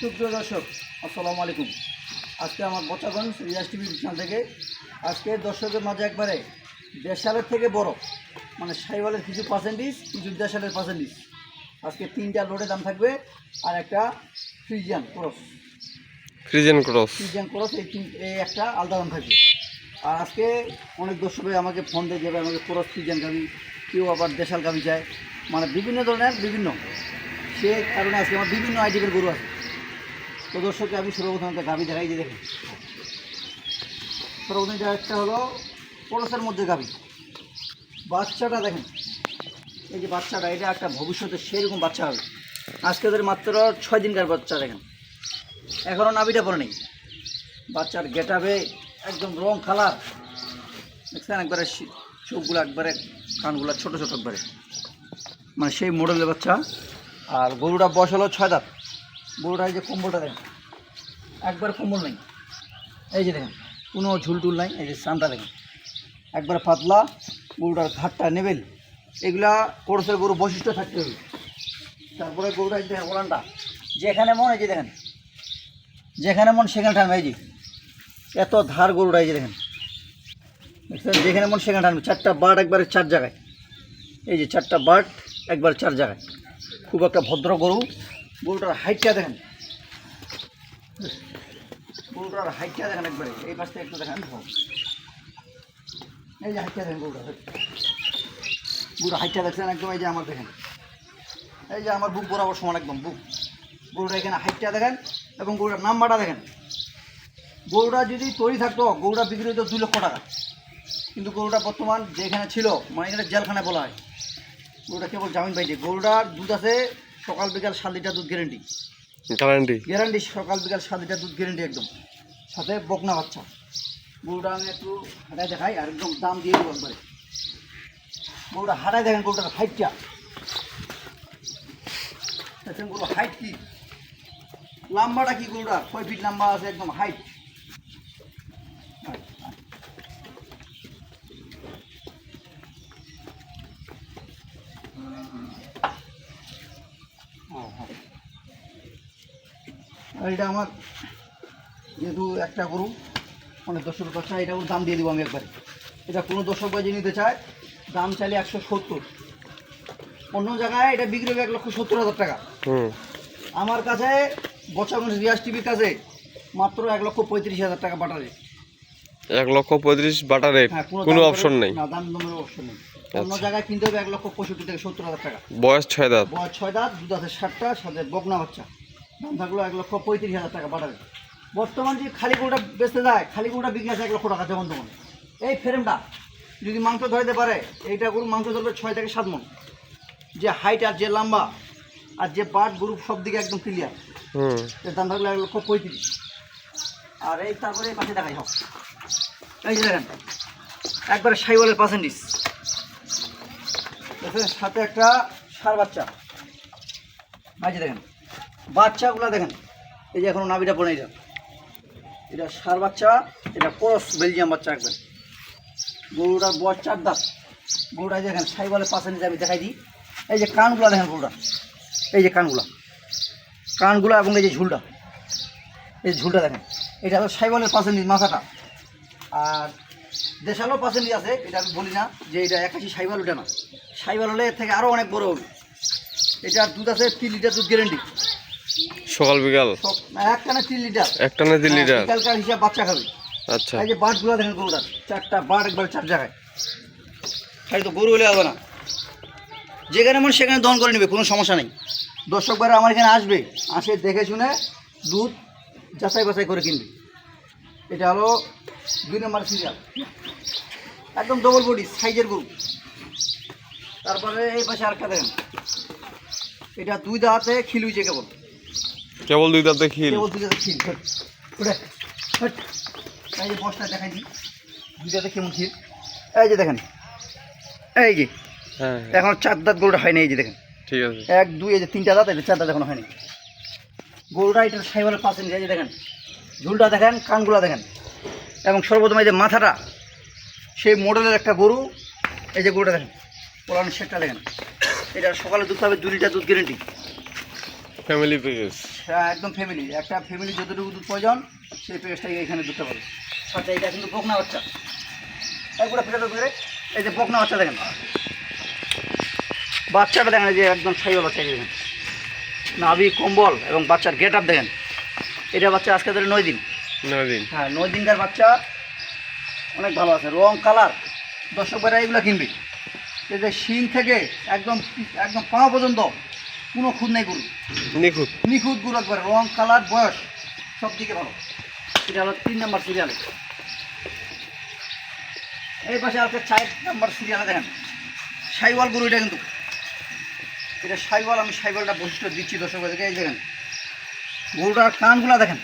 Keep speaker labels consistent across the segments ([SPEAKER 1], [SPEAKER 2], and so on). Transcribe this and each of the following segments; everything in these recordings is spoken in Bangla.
[SPEAKER 1] সুপ্রিয় দর্শক, আসসালামু আলাইকুম। আজকে আমার বচাগঞ্জ রিয়াজ টিভি চ্যানেল থেকে আজকে দর্শকের মাঝে একবারে দেশালের থেকে বড় মানে সাইওয়ালের কিছু পার্সেন্টেজ, কিছু দেশালের পার্সেন্টেজ। আজকে 3টা লোডে দাম থাকবে আর একটা ফ্রিজিয়ান ক্রস এই একটা আলাদা দাম থাকবে। আর আজকে অনেক দর্শকে আমাকে ফোন দিয়ে যাবে, আমাকে ক্রস ফ্রিজিয়ান গাবি, কেউ আবার দেশাল গাবি চায়, মানে বিভিন্ন ধরনের বিভিন্ন, সে কারণে আজকে আমার বিভিন্ন আইটেমের গরু আছে। তো দর্শককে আমি সর্বপ্রথম একটা গাভি দেখাই দিয়ে দেখেন। সর্বপ্রথম একটা হলো পরশের মধ্যে গাভি, বাচ্চাটা দেখেন, এই যে বাচ্চাটা, এটা একটা ভবিষ্যতে সেরকম বাচ্চা হবে। আজকে ওদের মাত্র 6 দিনকার বাচ্চা দেখেন, এখনও নাভিটা পড়ে নেই। বাচ্চার গেটাবে একদম রং কালার দেখছেন, একবারে চোখগুলো একবারে, কানগুলো ছোটো ছোটো একবারে, মানে সেই মডেলের বাচ্চা। আর গরুটা বয়স হলো 6 দাঁত। গরুটা এই যে কম্বলটা দেখেন, একবার কম্বল নেই, এই যে দেখেন কোনো ঝুলটুল নাই, এই যে সানটা দেখেন একবার পাতলা, গরুটার ঘাটটা নেবেল, এগুলা কোর্সের গরু বৈশিষ্ট্য থাকতে হবে। তারপরে গরুটা এই দেখেন ওলানটা, যেখানে মন, এই যে দেখেন যেখানে মন সেখানে টানবে, এই যে এত ধার গরুটা, এই যে দেখেন দেখছেন, যেখানে মন সেখানে টানবে। 4টা বাট একবারে 4 জায়গায়, এই যে 4টা বাট একবার 4 জায়গায়, খুব একটা ভদ্র গরু। গরুটার হাইটটা দেখেন, গরুটার হাইটটা দেখেন একবারে, এই পাশটা একটু দেখেন, এই যে হাইটটা দেখেন গরুটার হাইটটা দেখছেন একদম, এই যে আমার দেখেন, এই যে আমার বুক বরাবর সমান একদম বুক। গরুটা এখানে হাইটটা দেখেন এবং গরুটার নাম্বারটা দেখেন। গরুটা যদি তৈরি থাকতো, গরুটা বিক্রি হতো 2 লক্ষ টাকা, কিন্তু গরুটা বর্তমান যেখানে ছিল, মানে এখানে জেলখানায় বলা হয়, গরুটা কেবল জামিন পাইছে। গরুটার দুধ আছে সকাল বিকাল 7 লিটার দুধ গ্যারেন্টি, সকাল বিকাল 7 লিটার দুধ গ্যারেন্টি একদম, সাথে বকনা বাচ্চা। গরুটা আমি একটু হাঁটাই দেখাই আর একদম দাম দিয়ে দেবো একবারে। গরুটা হাঁটাই দেখেন, গরুটার হাইটটা দেখেন, গরুর হাইট কি, লম্বাটা কি, গরুটা 6 ফিট লম্বা আছে একদম হাইট। এটা আমার যেহেতু একটা গরু অনেক দর্শক বাচ্চা, এটা ওর দাম দিয়ে দেবো আমি একবারে। এটা কোনো দর্শক বাজি নিতে চায়, দাম চাইলে 170, অন্য জায়গায় এটা বিক্রি হবে 1,70,000 টাকা। আমার কাছে বচাগঞ্জ রিয়াজ টিভির কাছে মাত্র 1,35,000 টাকা বাটা রেট।
[SPEAKER 2] 1,35,000 বাটা রেট, কোনো অপশন নেই,
[SPEAKER 1] না দাম দামের অপশন নেই। অন্য জায়গায় কিনতে হবে 1,65,000 থেকে 70,000 টাকা।
[SPEAKER 2] বয়স 6 দাঁত,
[SPEAKER 1] দুধ আছে 7টা, সাথে বকনা বাচ্চা, দাম থাকলো 1,35,000 টাকা বাটা রেট। বর্তমান যে খালি গরুটা বেচতে যায়, খালি গরুটা বিক্রি আছে 1 লক্ষ টাকা যেমন তেমন। এই ফ্রেমটা যদি মাংস ধরতে পারে, এইটা গরু মাংস ধরবে 6 থেকে 7 মণ। যে হাইট আর যে লম্বা আর যে বাট, গরু সব দিকে একদম ক্লিয়ার, এর দাম থাকলে 1,35,000। আর এই তারপরে এই পাশে দেখাই হোক, এই যে দেখেন একবারে সাইওয়ালের পার্সেন্টেজ দেখেন, সাথে একটা ষাঁড় বাচ্চা, এই যে দেখেন বাচ্চাগুলো দেখেন, এই যে এখনো নাভিটা পড়ে, এটা ষাঁড় বাচ্চা, এটা ক্রস বেলজিয়াম বাচ্চা একবার। গরুটার বয়স 4 দাঁত। গরুটা দেখেন সাইওয়ালের পার্সেন্টেজ আমি দেখাই দিই, এই যে কানগুলো দেখেন গরুটা, এই যে কানগুলো এবং এই যে ঝুলটা, এই ঝুলটা দেখেন, এটা হলো সাইওয়ালের পার্সেন্টেজ মাথাটা। আর দেশালও পার্সেন্টেজ আছে, এটা আমি বলি না যে এটা 81 সাইওয়াল, ওটা না, সাইওয়াল হলে এর থেকে আরও অনেক বড় হবে। এটার দুধ আছে 3 লিটার দুধ গ্যারেন্টি,
[SPEAKER 2] সকাল বিকাল
[SPEAKER 1] একটানা 3 লিটার, বিকালকার হিসাব বাচ্চা খাবে।
[SPEAKER 2] আচ্ছা,
[SPEAKER 1] এই যে বাটগুলো দেখেন গরুটার, 4টা বাট একবার 4 জায়গায়, খালি তো গরু হলে হবে না, যেখানে মন সেখানে দহন করে নেবে, কোনো সমস্যা নেই। দর্শক ভাইরা আমার এখানে আসবে, আসে দেখে শুনে দুধ যাচাই বাছাই করে কিনবে। এটা হলো 2 নম্বর সিরিয়াল, একদম ডবল বডি সাইজের গরু। তারপরে এই পাশে আরেকটা দেখেন, এটা 2 দাঁতে খিল হয়েছে,
[SPEAKER 2] কেবল 2 দাঁতে খিল,
[SPEAKER 1] এই যে বসটা দেখাই দিই, 2 দাঁতে কেমন খিল, এই যে দেখেন, এই যে এখন 4 দাঁত গরুটা হয়নি, এই যে দেখেন,
[SPEAKER 2] ঠিক আছে
[SPEAKER 1] 1 2, এই যে 3টা দাঁত, এই যে 4 দাঁত এখনো হয়নি গরুটা। এটা সাইওয়ালের পার্সেন্টেজ, এই যে দেখেন ঝুলটা দেখেন, কানগুলা দেখেন, এবং সর্বপ্রথম এই যে মাথাটা সেই মডেলের একটা গরু। এই যে গরুটা দেখেন, পোলানোর শেডটা দেখেন, এটা সকালে দুধ পাবে 2 লিটার দুধ গ্যারেন্টি,
[SPEAKER 2] ফ্যামিলি প্যাকেজ।
[SPEAKER 1] একদম ফ্যামিলি, একটা ফ্যামিলি যতটুকু দুধ প্রয়োজন সেই প্যাকেজটাই এখানে দুধটা পাবে। আচ্ছা এটা কিন্তু বকনা বাচ্চা, একগুলো ফেটে দেবো। এই যে বকনা বাচ্চা দেখেন, বাচ্চাটা দেখেন, এই যে একদম সাইওয়াল বাচ্চা দেখেন, নাভি কম্বল এবং বাচ্চার গেট আপ দেখেন। এটা বাচ্চা আজকে ধরে 9 দিন।
[SPEAKER 2] 9 দিন।
[SPEAKER 1] হ্যাঁ 9 দিনকার বাচ্চা, অনেক ভালো আছে, রং কালার। দর্শক ভাইরা এগুলো কিনবে। এই যে শিং থেকে একদম একদম পা পর্যন্ত কোনো খুঁত নেই গরু,
[SPEAKER 2] নিখুঁত।
[SPEAKER 1] নিখুঁত গরু একবারে, রং কালার বয়স সব দিকে ভালো। এটা হলো 3 নম্বর সিরিয়ালে। এই পাশে আছে 4 নম্বর সিরিয়ালে দেখেন সাইওয়াল গরু। এটা কিন্তু এটা সাইওয়াল, আমি সাইওয়ালটা বৈশিষ্ট্য দিচ্ছি দর্শক ভাইদেরকে। এই দেখেন গরুটার কানগুলো দেখেন,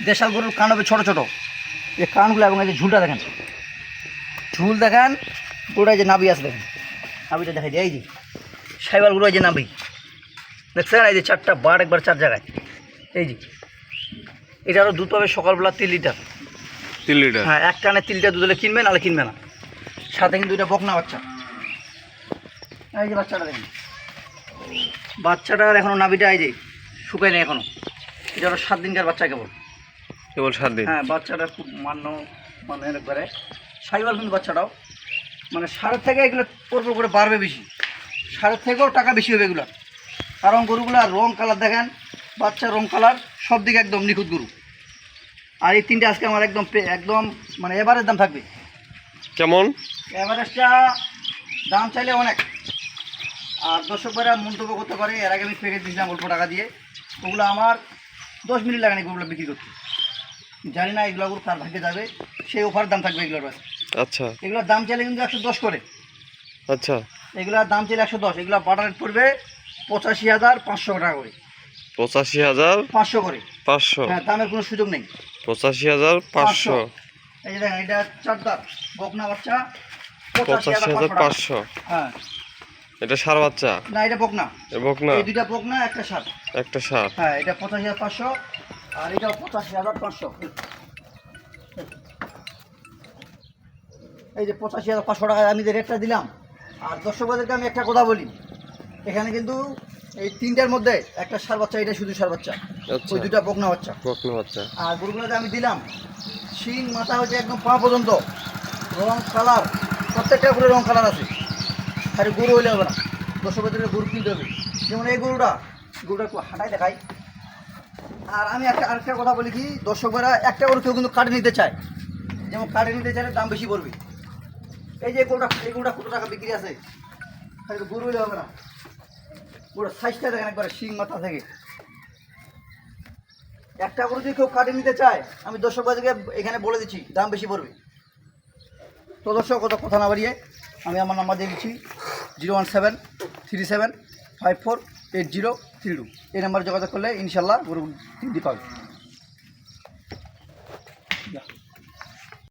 [SPEAKER 1] দেশাল গরুর কান হবে ছোটো ছোটো, এই কানগুলো এবং এই যে ঝুলটা দেখেন, ঝুল দেখেন। গরুটা যে নাভি আছে দেখেন, নাভিটা দেখা যায়, এই যে সাইওয়াল গরু, এই যে নাভি দেখছেন, এই যে 4টা বার একবার 4 জায়গায়। এই যে এটা আরও দুধ পাবে সকালবেলা 3 লিটার।
[SPEAKER 2] 3 লিটার।
[SPEAKER 1] হ্যাঁ এক টানে 3 লিটার দুধ হলে কিনবে, নাহলে কিনবে না। সাথে কিন্তু এটা বকনা বাচ্চা। এই যে বাচ্চাটা দেখেন, বাচ্চাটার এখনও নাভিটা এই যে শুকায় নেই এখনও। এটা হলো 7 দিনকার বাচ্চা কেবল।
[SPEAKER 2] কেবল 7 দিন।
[SPEAKER 1] হ্যাঁ বাচ্চাটা খুব মানে একবারে সাইওয়াল কিন্তু বাচ্চাটাও, মানে সারের থেকে এগুলো পরপর করে বাড়বে বেশি, সারের থেকেও টাকা বেশি হবে এগুলো। কারণ গরুগুলা রং কালার দেখেন, বাচ্চা রং কালার সব দিকে একদম নিখুঁত গরু। আর এই 3টে আজকে আমার একদম একদম মানে এভারেজ দাম থাকবে।
[SPEAKER 2] কেমন?
[SPEAKER 1] এভারেজটা দাম চাইলে অনেক, আর দর্শক ভাইরা মন্তব্য করতে পারে এর আগে আমি প্যাকেজ দিয়েছিলাম অল্প টাকা দিয়ে, ওগুলো আমার 10 মিনিট লাগেনি গরুগুলো বিক্রি করতে। জানি না এগুলো গরু কার ভাগ্যে যাবে, সেই অফার দাম থাকবে এগুলোর কাছে।
[SPEAKER 2] আচ্ছা
[SPEAKER 1] এগুলোর দাম চাইলে কিন্তু 110 করে।
[SPEAKER 2] আচ্ছা।
[SPEAKER 1] এগুলোর দাম চাইলে 110, এগুলো বাটার রেট পড়বে 85,500 টাকা করে।
[SPEAKER 2] 85,500
[SPEAKER 1] করে।
[SPEAKER 2] 500।
[SPEAKER 1] হ্যাঁ দামের কোনো সুযোগ নেই।
[SPEAKER 2] 85,500।
[SPEAKER 1] এই যে দেখেন, এটা 4 দাঁত বকনা বাচ্চা,
[SPEAKER 2] 85,500।
[SPEAKER 1] হ্যাঁ
[SPEAKER 2] এটা ষাঁড় বাচ্চা?
[SPEAKER 1] না এটা বকনা।
[SPEAKER 2] বকনা?
[SPEAKER 1] এই দুইটা বকনা, একটা ষাঁড়।
[SPEAKER 2] একটা ষাঁড়।
[SPEAKER 1] হ্যাঁ এটা 85,500 আর এটা 85,500। এই যে 85,500 টাকা আমি যে রেটটা দিলাম। আর দর্শকদেরকে আমি একটা কথা বলি, এখানে কিন্তু এই 3টার মধ্যে একটা ষাঁড় বাচ্চা, এটা শুধু ষাঁড় বাচ্চা,
[SPEAKER 2] আচ্ছা।
[SPEAKER 1] ওই দুটা বকনা বাচ্চা।
[SPEAKER 2] বকনা বাচ্চা।
[SPEAKER 1] আর গরুগুলোতে আমি দিলাম শিং মাথা হচ্ছে একদম পা পর্যন্ত, রং কালার প্রত্যেকটা গরুর রং কালার আছে। খালি গরু হইলে হবে না, দর্শকদেরকে গরু কিনতে হবে। যেমন এই গরুটা একটু হাঁটাই দেখাই। আর আমি আরেকটা কথা বলি কি, দর্শকরা একটা গরু কেউ কিন্তু কাটে নিতে চায়, যেমন কাটে নিতে চাইলে দাম বেশি পড়বে। এই যে গরুটা কত টাকা বিক্রি আছে, খালি গরু হইলে হবে না, গরুর সাইজটা দেখেন একবারে শিং মাথা থেকে। একটা গরু যদি কেউ কাটে নিতে চায়, আমি দর্শকদেরকে এখানে বলে দিচ্ছি দাম বেশি পড়বে। তো দর্শক কথা না বাড়িয়ে আমি আমার নাম্বার দিয়ে দিচ্ছি 01737548032। এই নাম্বারে যোগাযোগ করলে ইনশাল্লাহ গরু 3টি পাবে।